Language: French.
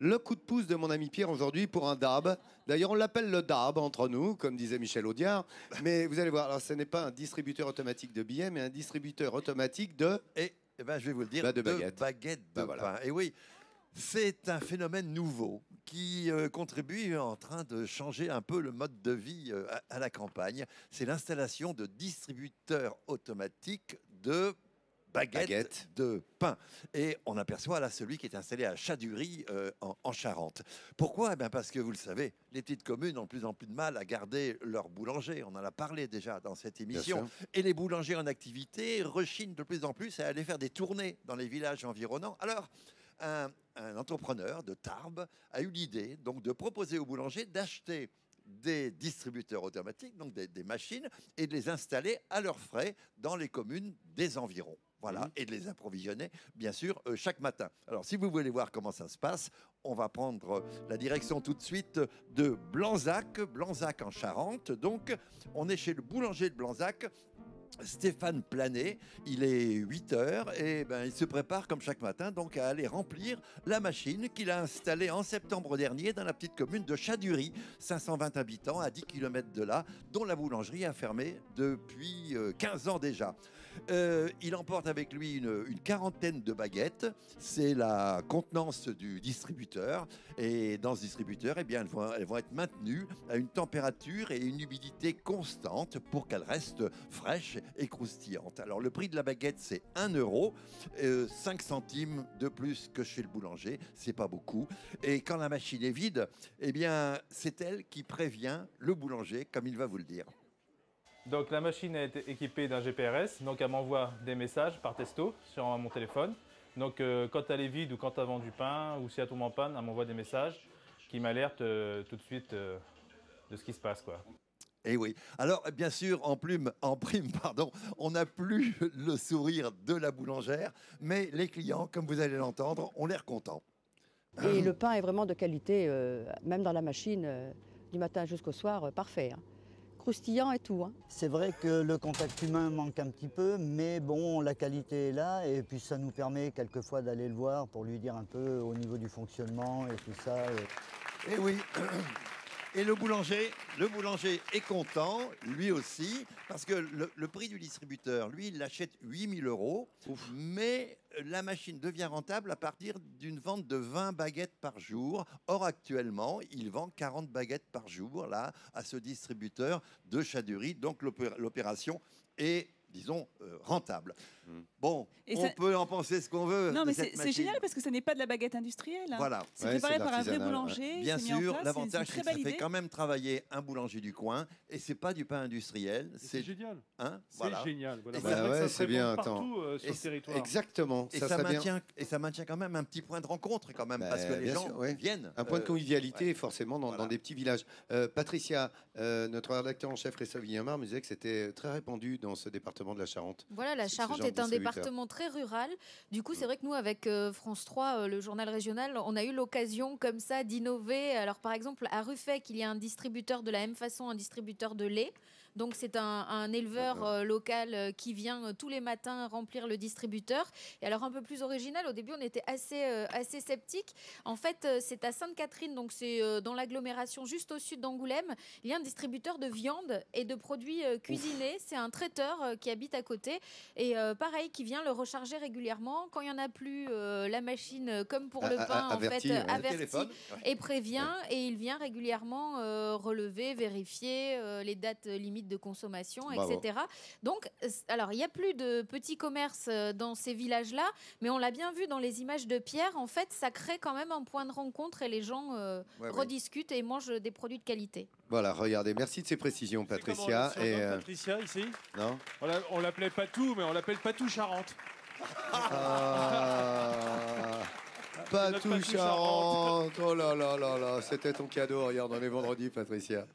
Le coup de pouce de mon ami Pierre aujourd'hui pour un DAB. D'ailleurs, on l'appelle le DAB entre nous, comme disait Michel Audiard. Mais vous allez voir, alors ce n'est pas un distributeur automatique de billets, mais un distributeur automatique de... Eh ben, je vais vous le dire, de baguettes. baguettes de Voilà. pain. Et oui, c'est un phénomène nouveau qui contribue en train de changer un peu le mode de vie à la campagne. C'est l'installation de distributeurs automatiques de baguettes de pain. Et on aperçoit là celui qui est installé à Chadurie en Charente. Pourquoi? Eh bien parce que vous le savez, les petites communes ont de plus en plus de mal à garder leur boulanger. On en a parlé déjà dans cette émission. Et les boulangers en activité rechignent de plus en plus à aller faire des tournées dans les villages environnants. Alors, un entrepreneur de Tarbes a eu l'idée donc de proposer aux boulangers d'acheter des distributeurs automatiques, donc des machines, et de les installer à leurs frais dans les communes des environs. Voilà, et de les approvisionner, bien sûr, chaque matin. Alors, si vous voulez voir comment ça se passe, on va prendre la direction tout de suite de Blanzac, Blanzac en Charente. Donc, on est chez le boulanger de Blanzac, Stéphane Planet. Il est 8 heures et ben, il se prépare comme chaque matin donc à aller remplir la machine qu'il a installée en septembre dernier dans la petite commune de Chadurie, 520 habitants à 10 km de là, dont la boulangerie a fermé depuis 15 ans déjà. Il emporte avec lui une quarantaine de baguettes. C'est la contenance du distributeur. Et dans ce distributeur, eh bien, elles vont être maintenues à une température et une humidité constante pour qu'elles restent fraîches et croustillante. Alors le prix de la baguette c'est 1 euro, 5 centimes de plus que chez le boulanger, c'est pas beaucoup. Et quand la machine est vide, eh bien c'est elle qui prévient le boulanger, comme il va vous le dire. Donc la machine est équipée d'un GPRS, donc elle m'envoie des messages par texto sur mon téléphone. Donc quand elle est vide ou quand elle vend du pain ou si elle tombe en panne, elle m'envoie des messages qui m'alertent tout de suite de ce qui se passe, quoi. Et oui. Alors, bien sûr, en prime, pardon, on n'a plus le sourire de la boulangère, mais les clients, comme vous allez l'entendre, ont l'air contents. Et le pain est vraiment de qualité, même dans la machine, du matin jusqu'au soir, parfait. Hein. Croustillant et tout. Hein. C'est vrai que le contact humain manque un petit peu, mais bon, la qualité est là, et puis ça nous permet quelquefois d'aller le voir pour lui dire un peu au niveau du fonctionnement et tout ça. Et oui. Et le boulanger est content, lui aussi, parce que le prix du distributeur, lui, il l'achète 8 000 €, mais la machine devient rentable à partir d'une vente de 20 baguettes par jour. Or, actuellement, il vend 40 baguettes par jour, là, à ce distributeur de Chadurie. Donc, l'opération est, disons, rentable. Bon, on peut en penser ce qu'on veut. Non, mais c'est génial parce que ce n'est pas de la baguette industrielle. Hein. Voilà. C'est préparé par un vrai boulanger. Bien sûr, l'avantage, c'est que ça idée. fait quand même travailler un boulanger du coin et c'est pas du pain industriel. C'est génial. Hein, c'est génial. Voilà. Bah c'est bien. Partout sur le territoire. Exactement. Et ça maintient quand même un petit point de rencontre quand même parce que les gens viennent. Un point de convivialité forcément dans des petits villages. Patricia, notre rédacteur en chef Christophe Guillemard me disait que c'était très répandu dans ce département de la Charente. Voilà, la Charente est un département très rural. Du coup, c'est vrai que nous, avec France 3, le journal régional, on a eu l'occasion comme ça d'innover. Alors, par exemple, à Ruffec, il y a un distributeur de la même façon, un distributeur de lait. Donc, c'est un éleveur local qui vient tous les matins remplir le distributeur. Et alors, un peu plus original, au début, on était assez sceptiques. En fait, c'est à Sainte-Catherine, donc c'est dans l'agglomération juste au sud d'Angoulême. Il y a un distributeur de viande et de produits cuisinés. C'est un traiteur qui habite à côté. Et pareil, qui vient le recharger régulièrement. Quand il n'y en a plus, la machine, comme pour le pain, avertit et prévient. Et il vient régulièrement relever, vérifier les dates limites de consommation, etc. Donc, alors, il n'y a plus de petits commerces dans ces villages-là, mais on l'a bien vu dans les images de Pierre. En fait, ça crée quand même un point de rencontre et les gens rediscutent et mangent des produits de qualité. Voilà, regardez. Merci de ces précisions, Patricia. Patricia, ici. Non. On l'appelait Patou, mais on l'appelle Patou Charente. Patou Charente. Oh là là là là, c'était ton cadeau. Regarde, on est vendredi, Patricia.